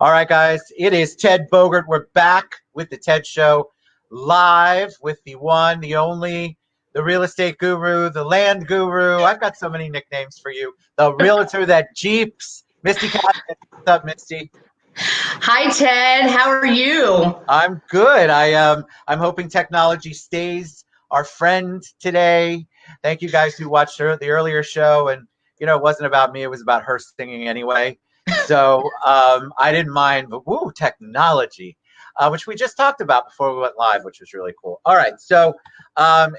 All right, guys, it is Ted Bogert. We're back with the Ted Show, live with the one, the only, the real estate guru, the land guru. I've got so many nicknames for you. The realtor that Jeeps, Misty Cabaniss. What's up, Misty? Hi, Ted. How are you? I'm good. I'm hoping technology stays our friend today. Thank you guys who watched the earlier show, and it wasn't about me; it was about her singing anyway. So I didn't mind, but woo, technology, which we just talked about before we went live, which was really cool. All right, so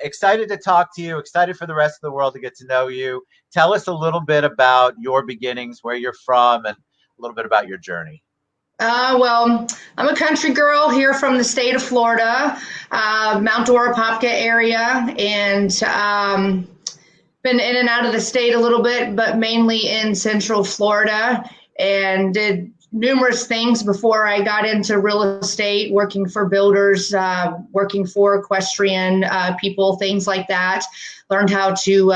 excited to talk to you. Excited for the rest of the world to get to know you. Tell us a little bit about your beginnings, where you're from, and a little bit about your journey. Well, I'm a country girl here from the state of Florida, Mount Dora, Popka area, and been in and out of the state a little bit, but mainly in Central Florida, and did numerous things before I got into real estate, working for builders, working for equestrian people, things like that. Learned how to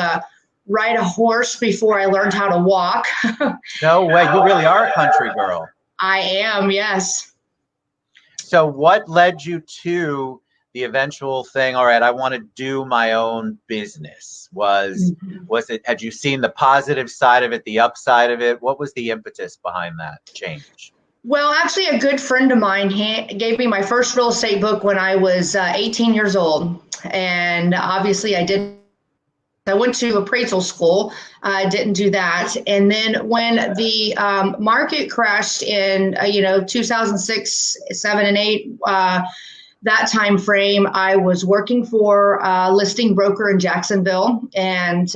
ride a horse before I learned how to walk. No way, you really are a country girl. I am, yes. So what led you to the eventual thing? All right, I want to do my own business. Was it, had you seen the positive side of it, the upside of it? What was the impetus behind that change? Well, actually, a good friend of mine gave me my first real estate book when I was 18 years old. And obviously I went to appraisal school. I didn't do that. And then when the market crashed in, 2006, 7, and 8, that time frame, I was working for a listing broker in Jacksonville, and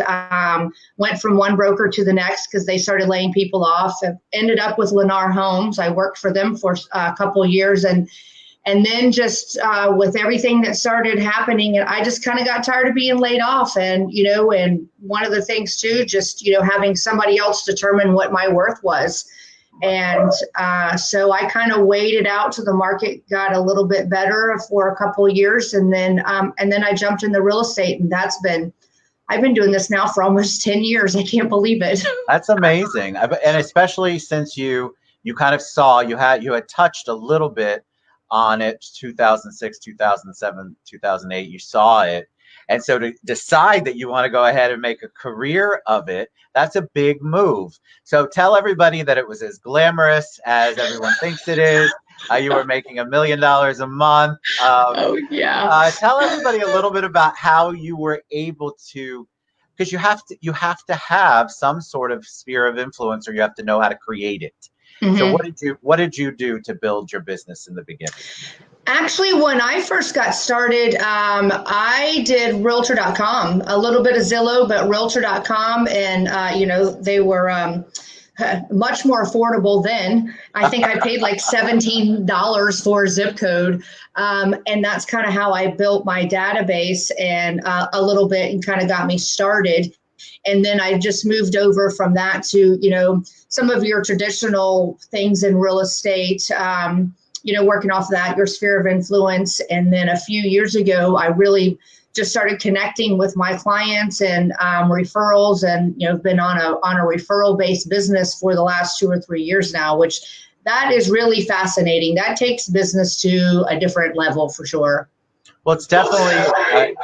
went from one broker to the next because they started laying people off. I ended up with Lennar Homes. I worked for them for a couple of years, and then just with everything that started happening, and I just kind of got tired of being laid off. And, and one of the things too, just, having somebody else determine what my worth was. And so I kind of waited out till the market got a little bit better for a couple of years. And then I jumped in the real estate, and I've been doing this now for almost 10 years. I can't believe it. That's amazing. And especially since you kind of saw, you had touched a little bit on it, 2006, 2007, 2008, you saw it. And so to decide that you want to go ahead and make a career of it, that's a big move. So tell everybody that it was as glamorous as everyone thinks it is. You were making $1 million a month. Oh, yeah. Tell everybody a little bit about how you were able to, because you have to have some sort of sphere of influence, or you have to know how to create it. So what did you do to build your business in the beginning? Actually, when I first got started, I did Realtor.com, a little bit of Zillow, but Realtor.com, and they were much more affordable then. I think I paid like $17 for a zip code, and that's kind of how I built my database and a little bit, and kind of got me started. And then I just moved over from that to, some of your traditional things in real estate, working off of that, your sphere of influence. And then a few years ago, I really just started connecting with my clients and referrals, and, been on a referral-based business for the last 2 or 3 years now, which that is really fascinating. That takes business to a different level for sure. Well, it's definitely...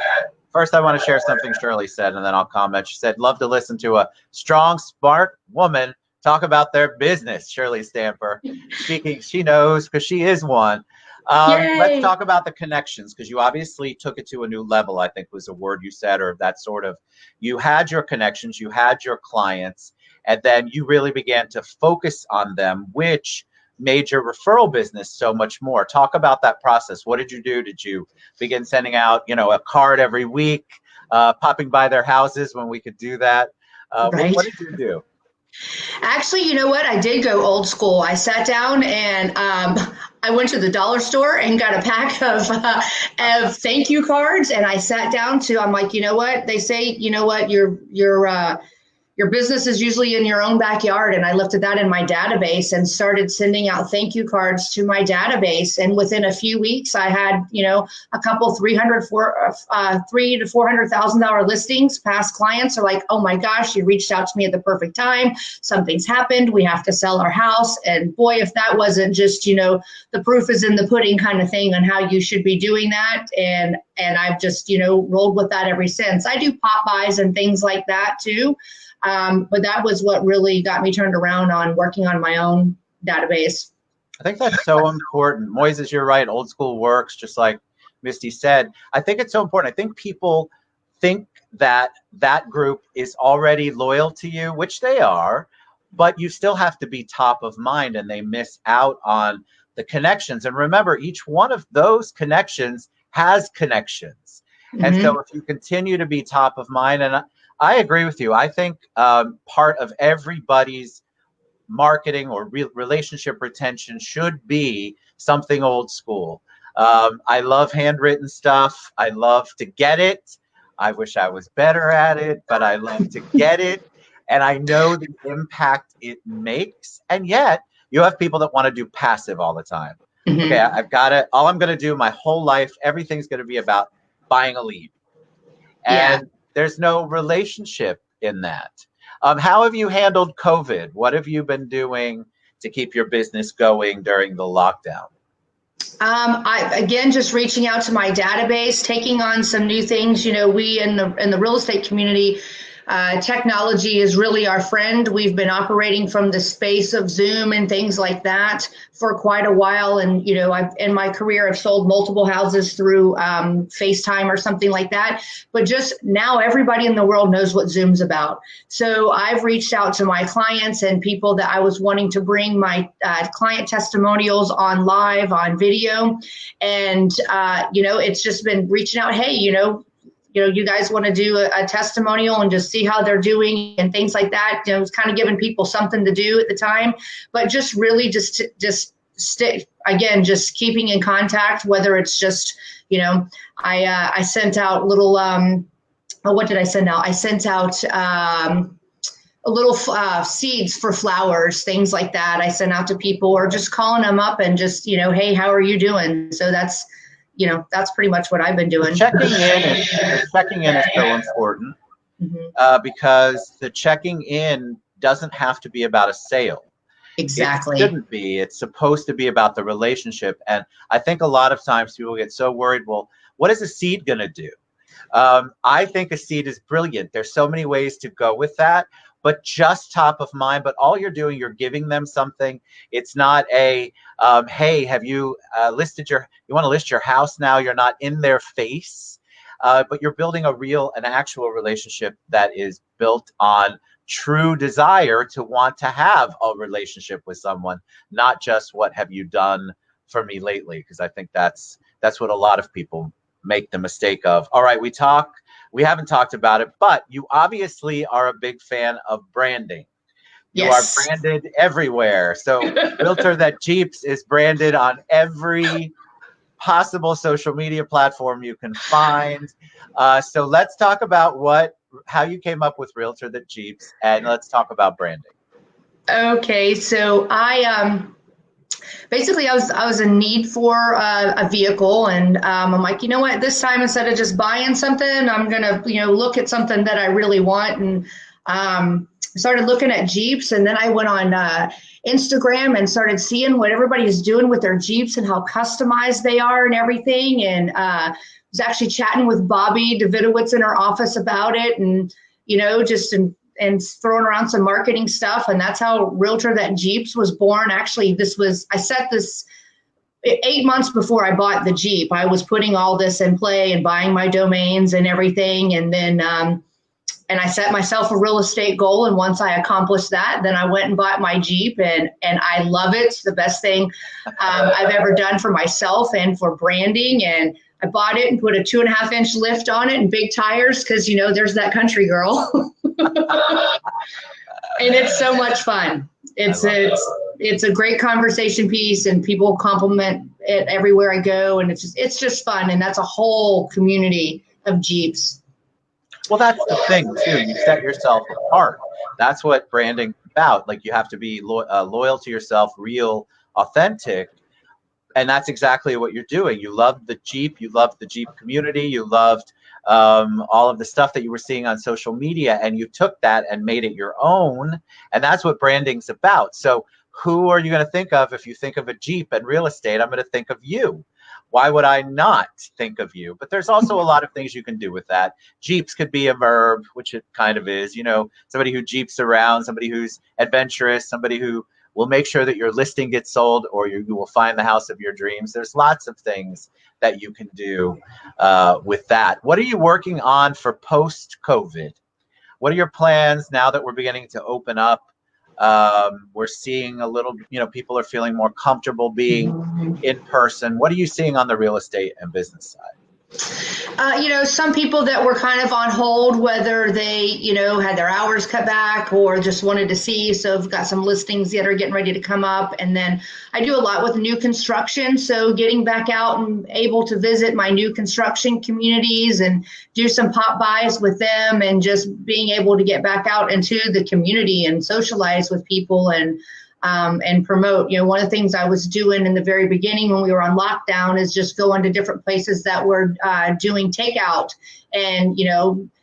First, I want to share something Shirley said, and then I'll comment. She said, love to listen to a strong, smart woman talk about their business. Shirley Stamper speaking, she knows because she is one. Let's talk about the connections, because you obviously took it to a new level, I think was a word you said, or that sort of, you had your connections, you had your clients, and then you really began to focus on them, which made your referral business so much more. Talk about that process. What did you do? Did you begin sending out, a card every week, popping by their houses when we could do that? Right. What did you do? Actually, you know what? I did go old school. I sat down and I went to the dollar store and got a pack of thank you cards. And I sat down I'm like, you know what? They say, your your business is usually in your own backyard. And I looked at that in my database and started sending out thank you cards to my database. And within a few weeks, I had, a couple $300,000 to $400,000 listings. Past clients are like, oh my gosh, you reached out to me at the perfect time. Something's happened. We have to sell our house. And boy, if that wasn't just, the proof is in the pudding kind of thing on how you should be doing that. And I've just, rolled with that ever since. I do pop buys and things like that too. But that was what really got me turned around on working on my own database. I think that's so important. Moises, you're right. Old school works, just like Misty said. I think it's so important. I think people think that that group is already loyal to you, which they are, but you still have to be top of mind, and they miss out on the connections. And remember, each one of those connections has connections. Mm-hmm. And so if you continue to be top of mind, and I agree with you. I think part of everybody's marketing or relationship retention should be something old school. I love handwritten stuff. I love to get it. I wish I was better at it, but I love to get it. And I know the impact it makes. And yet you have people that want to do passive all the time. Mm-hmm. Okay, I've got it. All I'm going to do my whole life, everything's going to be about buying a lead. And there's no relationship in that. How have you handled COVID? What have you been doing to keep your business going during the lockdown? Again, just reaching out to my database, taking on some new things. We in the real estate community, technology is really our friend. We've been operating from the space of Zoom and things like that for quite a while. And, in my career, I've sold multiple houses through FaceTime or something like that. But just now everybody in the world knows what Zoom's about. So I've reached out to my clients and people that I was wanting to bring my client testimonials on live, on video. And, it's just been reaching out, hey, you guys want to do a testimonial and just see how they're doing and things like that. It's kind of giving people something to do at the time, but just really just stick, again, just keeping in contact, whether it's just, I sent out little, what did I send out? I sent out little seeds for flowers, things like that. I sent out to people, or just calling them up and just, hey, how are you doing? So that's pretty much what I've been doing. Checking in is so important. Mm-hmm. Because the checking in doesn't have to be about a sale. Exactly. It shouldn't be. It's supposed to be about the relationship. And I think a lot of times people get so worried, well, what is a seed going to do? I think a seed is brilliant. There's so many ways to go with that, but just top of mind. But all you're doing, you're giving them something. It's not a, hey, have you you want to list your house now? You're not in their face, but you're building an actual relationship that is built on true desire to want to have a relationship with someone, not just what have you done for me lately? Because I think that's what a lot of people make the mistake of. All right, we haven't talked about it, but you obviously are a big fan of branding. You are branded everywhere. So Realtor Jeeps is branded on every possible social media platform you can find. So let's talk about how you came up with Realtor Jeeps, and let's talk about branding. Okay, so basically I was in need for a vehicle, and I'm like, you know what, this time instead of just buying something, I'm gonna look at something that I really want. And started looking at Jeeps, and then I went on Instagram and started seeing what everybody's doing with their Jeeps and how customized they are and everything. And was actually chatting with Bobby Davidowitz in her office about it, and and throwing around some marketing stuff. And that's how Realtor Jeeps was born. Actually, I set this 8 months before I bought the Jeep. I was putting all this in play and buying my domains and everything. And then, and I set myself a real estate goal. And once I accomplished that, then I went and bought my Jeep, and I love it. It's the best thing I've ever done for myself and for branding. And I bought it and put a 2.5-inch lift on it and big tires, because there's that country girl. And it's so much fun. It's a great conversation piece, and people compliment it everywhere I go, and it's just fun. And that's a whole community of Jeeps. Well, that's the thing too. You set yourself apart. That's what branding's about. Like you have to be loyal to yourself, real, authentic, and that's exactly what you're doing. You loved the Jeep, you loved the Jeep community, you loved all of the stuff that you were seeing on social media, and you took that and made it your own. And that's what branding's about. So who are you going to think of if you think of a Jeep and real estate? I'm going to think of you. Why would I not think of you? But there's also a lot of things you can do with that. Jeeps could be a verb, which it kind of is, somebody who Jeeps around, somebody who's adventurous, somebody who will make sure that your listing gets sold, or you will find the house of your dreams. There's lots of things that you can do with that. What are you working on for post-COVID? What are your plans now that we're beginning to open up? We're seeing a little, people are feeling more comfortable being in person. What are you seeing on the real estate and business side? Some people that were kind of on hold, whether they, had their hours cut back or just wanted to see. So I've got some listings that are getting ready to come up. And then I do a lot with new construction. So getting back out and able to visit my new construction communities and do some pop buys with them, and just being able to get back out into the community and socialize with people and promote. One of the things I was doing in the very beginning when we were on lockdown is just going to different places that were doing takeout, and,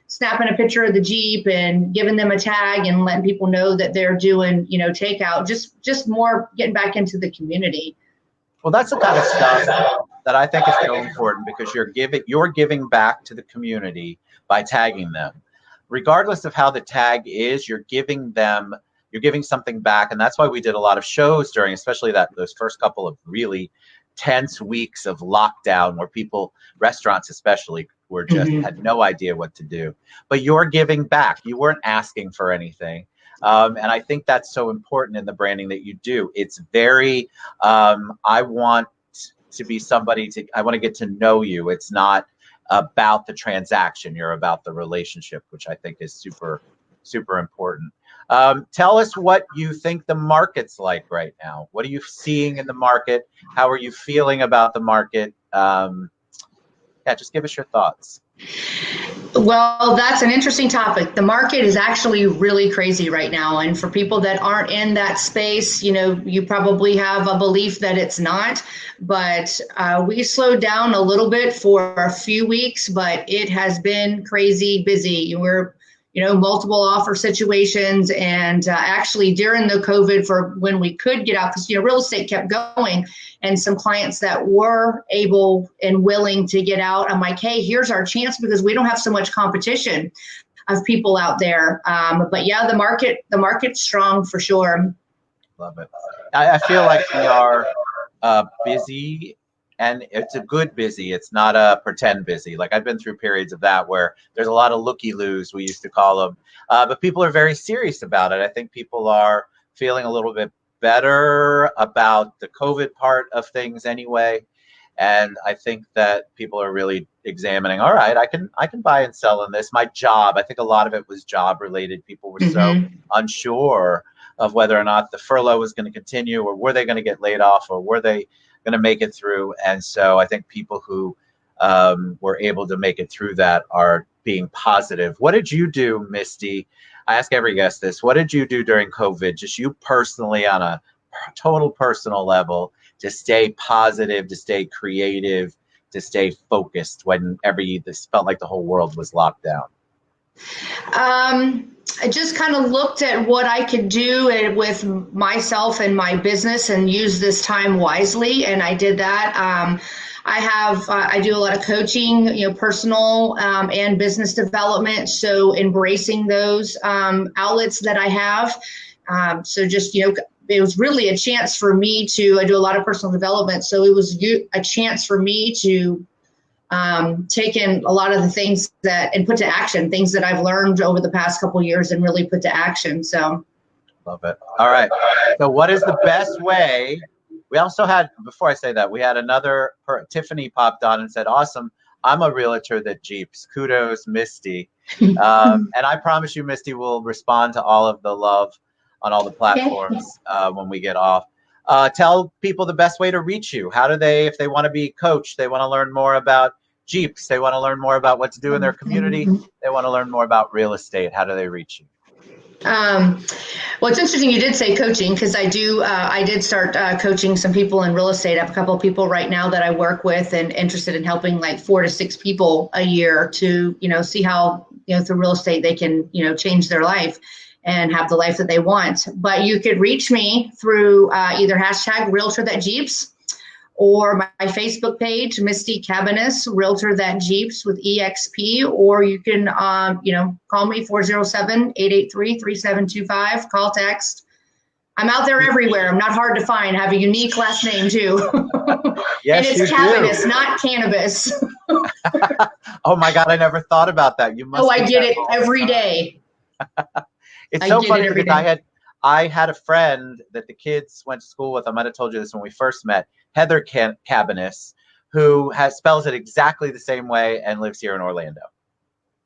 snapping a picture of the Jeep and giving them a tag and letting people know that they're doing, takeout, just more getting back into the community. Well, that's the kind of stuff that I think is so important, because you're giving back to the community by tagging them. Regardless of how the tag is, you're giving something back. And that's why we did a lot of shows during, especially those first couple of really tense weeks of lockdown, where restaurants especially, were just had no idea what to do. But you're giving back. You weren't asking for anything. And I think that's so important in the branding that you do. It's very, I want to be I want to get to know you. It's not about the transaction. You're about the relationship, which I think is super, super important. Tell us what you think the market's like right now. What are you seeing in the market? How are you feeling about the market? Just give us your thoughts. Well, that's an interesting topic. The market is actually really crazy right now. And for people that aren't in that space, you probably have a belief that it's not. But we slowed down a little bit for a few weeks, but it has been crazy busy. We're multiple offer situations. And actually during the COVID, for when we could get out, because, real estate kept going, and some clients that were able and willing to get out, I'm like, hey, here's our chance, because we don't have so much competition of people out there. But yeah, the market's strong for sure. Love it. I feel like we are busy. And it's a good busy. It's not a pretend busy. Like I've been through periods of that where there's a lot of looky-loos, we used to call them. But people are very serious about it. I think people are feeling a little bit better about the COVID part of things anyway. And I think that people are really examining, all right, I can buy and sell in this. My job, I think a lot of it was job related. People were so unsure of whether or not the furlough was going to continue, or were they going to get laid off, or were they going to make it through. And so I think people who were able to make it through that are being positive. What did you do, Misty? I ask every guest this. What did you do during COVID, just you personally on a total personal level, to stay positive, to stay creative, to stay focused whenever this felt like the whole world was locked down? I just kind of looked at what I could do with myself and my business and use this time wisely. And I did that. I do a lot of coaching, personal and business development. So embracing those outlets that I have. So just, it was really a chance for me I do a lot of personal development. So it was a chance for me to take in a lot of the things and put to action, things that I've learned over the past couple of years and really put to action. So. Love it. All right. So what is the best way? We also had, before I say that, we had Tiffany popped on and said, awesome, I'm a realtor that Jeeps. Kudos, Misty. And I promise you, Misty will respond to all of the love on all the platforms when we get off. Tell people the best way to reach you. How do they, if they want to be coached, they want to learn more about Jeeps. They want to learn more about what to do in their community. They want to learn more about real estate. How do they reach you? Well, it's interesting you did say coaching, because I did start coaching some people in real estate. I have a couple of people right now that I work with and interested in helping like 4 to 6 people a year to, see how, through real estate they can, change their life and have the life that they want. But you could reach me through either hashtag Realtor Jeeps or my Facebook page, Misty Cabaniss, Realtor Jeeps with EXP, or you can, call me 407-883-3725, call, text. I'm out there everywhere. I'm not hard to find. I have a unique last name too. Yes, and it's Cabaniss, not cannabis. Oh my God, I never thought about that. You must. Oh, I get it every day. It's so funny because I had a friend that the kids went to school with. I might have told you this when we first met, Heather Cabaniss, who spells it exactly the same way and lives here in Orlando.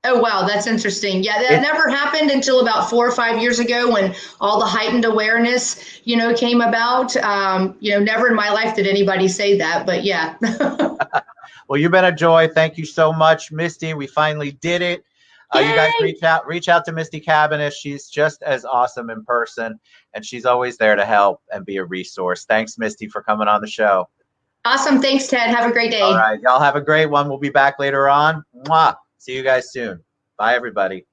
Oh, wow. That's interesting. Yeah, that never happened until about 4 or 5 years ago when all the heightened awareness, came about. Never in my life did anybody say that, but yeah. Well, you've been a joy. Thank you so much, Misty. We finally did it. You guys reach out to Misty Cabaniss. She's just as awesome in person, and she's always there to help and be a resource. Thanks, Misty, for coming on the show. Awesome. Thanks, Ted. Have a great day. All right. Y'all have a great one. We'll be back later on. Mwah. See you guys soon. Bye, everybody.